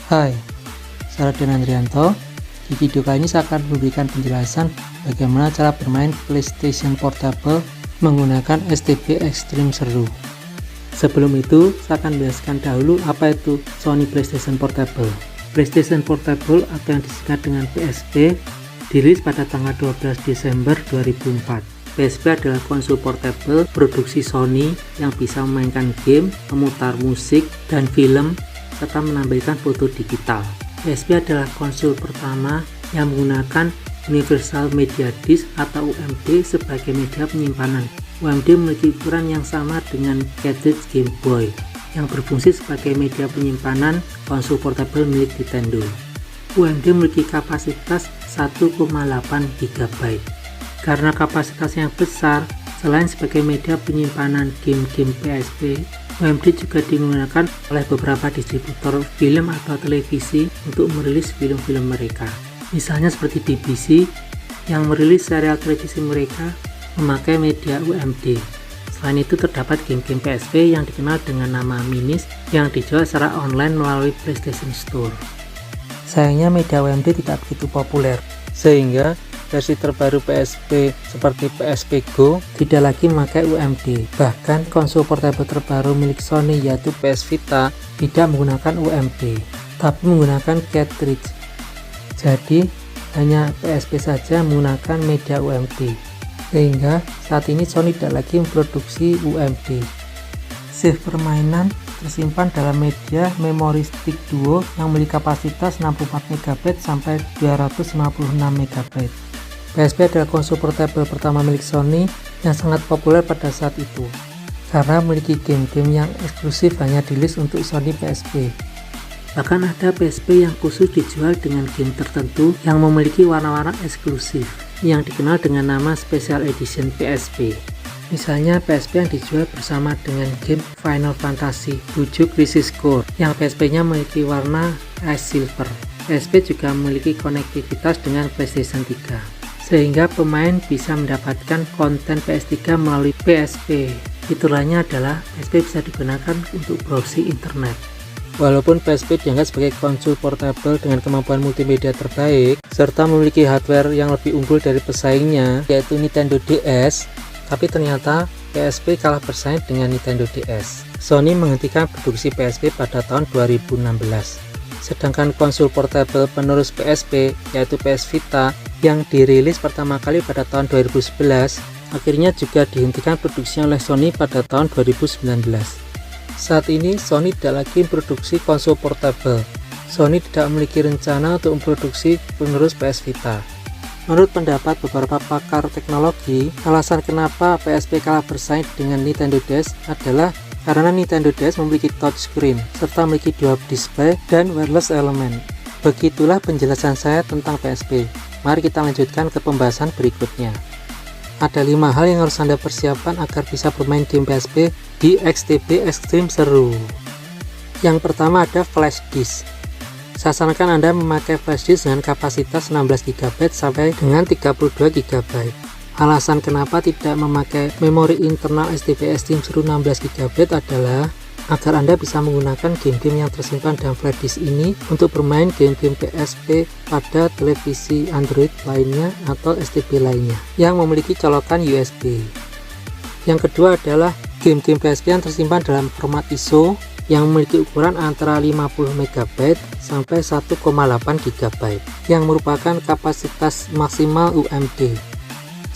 Hai, saya Raden Andrianto. Di video kali ini saya akan memberikan penjelasan bagaimana cara bermain PlayStation Portable menggunakan STB Extreme Seru. Sebelum itu, saya akan menjelaskan dahulu apa itu Sony PlayStation Portable. PlayStation Portable atau yang disingkat dengan PSP dirilis pada tanggal 12 Desember 2004. PSP adalah konsol portable produksi Sony yang bisa memainkan game, memutar musik, dan film, serta menampilkan foto digital. PSP adalah konsol pertama yang menggunakan Universal Media Disk atau UMD sebagai media penyimpanan. UMD memiliki ukuran yang sama dengan cartridge Game Boy yang berfungsi sebagai media penyimpanan konsol portable milik Nintendo. UMD memiliki kapasitas 1,8 GB. Karena kapasitas yang besar, selain sebagai media penyimpanan game-game PSP, UMD juga digunakan oleh beberapa distributor film atau televisi untuk merilis film-film mereka. Misalnya seperti BBC yang merilis serial televisi mereka memakai media UMD. Selain itu terdapat game-game PSP yang dikenal dengan nama Minis yang dijual secara online melalui PlayStation Store. Sayangnya media UMD tidak begitu populer, sehingga versi terbaru PSP seperti PSP Go tidak lagi memakai UMD. Bahkan konsol portable terbaru milik Sony yaitu PS Vita tidak menggunakan UMD, tapi menggunakan cartridge. Jadi hanya PSP saja menggunakan media UMD, sehingga saat ini Sony tidak lagi memproduksi UMD. Save permainan tersimpan dalam media memori stick duo yang memiliki kapasitas 64 MB sampai 256 MB. PSP adalah konsol portable pertama milik Sony yang sangat populer pada saat itu karena memiliki game-game yang eksklusif hanya dirilis untuk Sony PSP. Bahkan ada PSP yang khusus dijual dengan game tertentu yang memiliki warna-warna eksklusif yang dikenal dengan nama Special Edition PSP. Misalnya PSP yang dijual bersama dengan game Final Fantasy 7 Crisis Core yang PSP-nya memiliki warna Ice Silver. PSP juga memiliki konektivitas dengan PlayStation 3. Sehingga pemain bisa mendapatkan konten PS3 melalui PSP. Fiturnya adalah PSP bisa digunakan untuk browsing internet. Walaupun PSP dianggap sebagai konsol portable dengan kemampuan multimedia terbaik, serta memiliki hardware yang lebih unggul dari pesaingnya, yaitu Nintendo DS, tapi ternyata PSP kalah bersaing dengan Nintendo DS. Sony menghentikan produksi PSP pada tahun 2016. Sedangkan konsol portable penerus PSP, yaitu PS Vita, yang dirilis pertama kali pada tahun 2011, akhirnya juga dihentikan produksinya oleh Sony pada tahun 2019. Saat ini Sony tidak lagi memproduksi konsol portable. Sony tidak memiliki rencana untuk memproduksi penerus PS Vita. Menurut pendapat beberapa pakar teknologi, alasan kenapa PSP kalah bersaing dengan Nintendo DS adalah karena Nintendo DS memiliki touchscreen serta memiliki dual display dan wireless element. Begitulah penjelasan saya tentang PSP. Mari kita lanjutkan ke pembahasan berikutnya. Ada 5 hal yang harus Anda persiapkan agar bisa bermain game PSP di STB Extreme Seru. Yang pertama ada flash disk. Saya sarankan Anda memakai flash disk dengan kapasitas 16 GB sampai dengan 32 GB. Alasan kenapa tidak memakai memori internal STB Extreme Seru 16 GB adalah agar Anda bisa menggunakan game-game yang tersimpan dalam flash disk ini untuk bermain game-game PSP pada televisi Android lainnya atau STB lainnya yang memiliki colokan USB. Yang kedua adalah game-game PSP yang tersimpan dalam format ISO yang memiliki ukuran antara 50 MB sampai 1,8 GB yang merupakan kapasitas maksimal UMD.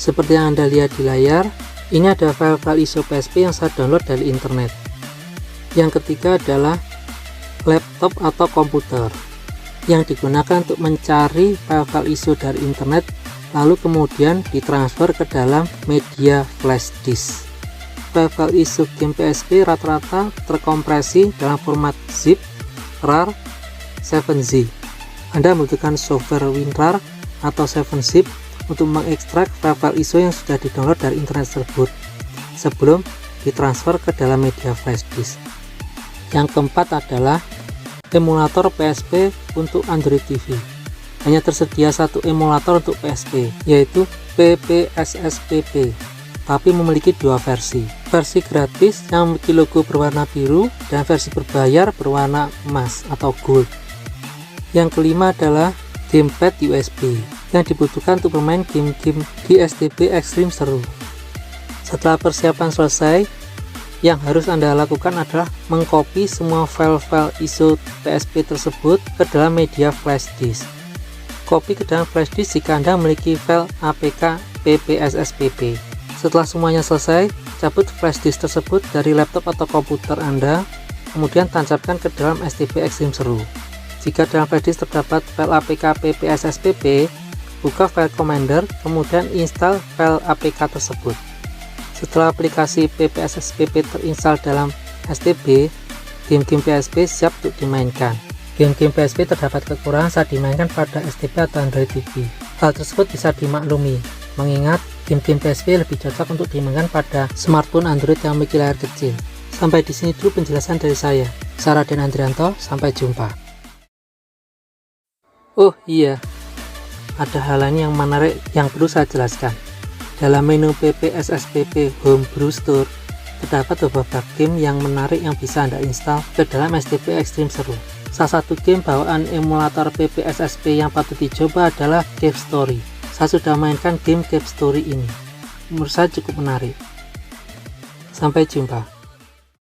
Seperti yang Anda lihat di layar, ini ada file-file ISO PSP yang saya download dari internet. Yang ketiga adalah laptop atau komputer yang digunakan untuk mencari file-file ISO dari internet lalu kemudian ditransfer ke dalam media flash disk. File-file ISO game PSP rata-rata terkompresi dalam format zip, RAR, 7Z. Anda membutuhkan software WinRAR atau 7zip untuk mengekstrak file-file ISO yang sudah didownload dari internet tersebut sebelum ditransfer ke dalam media flash disk. Yang keempat adalah emulator PSP untuk Android TV. Hanya tersedia satu emulator untuk PSP, yaitu PPSSPP, tapi memiliki dua versi. Versi gratis yang memiliki logo berwarna biru dan versi berbayar berwarna emas atau gold. Yang kelima adalah gamepad USB yang dibutuhkan untuk bermain game-game di STB Extreme seru. Setelah persiapan selesai, yang harus Anda lakukan adalah mengcopy semua file-file ISO PSP tersebut ke dalam media flash disk. Copy ke dalam flash disk jika Anda memiliki file APK PPSSPP. Setelah semuanya selesai, cabut flash disk tersebut dari laptop atau komputer Anda, kemudian tancapkan ke dalam STB Extreme seru. Jika dalam flash disk terdapat file APK PPSSPP, buka file Commander, kemudian install file APK tersebut. Setelah aplikasi PPSSPP terinstall dalam STB, game-game PSP siap untuk dimainkan. Game-game PSP terdapat kekurangan saat dimainkan pada STB atau Android TV. Hal tersebut bisa dimaklumi, mengingat game-game PSP lebih cocok untuk dimainkan pada smartphone Android yang memiliki layar kecil. Sampai di sini dulu penjelasan dari saya. Raden Andrianto, sampai jumpa. Oh iya, ada hal lain yang menarik yang perlu saya jelaskan. Dalam menu PPSSPP Homebrew Store, terdapat beberapa game yang menarik yang bisa Anda install ke dalam STB Extreme seru. Salah satu game bawaan emulator PPSSP yang patut dicoba adalah Cave Story. Saya sudah mainkan game Cave Story ini. Menurut saya cukup menarik. Sampai jumpa.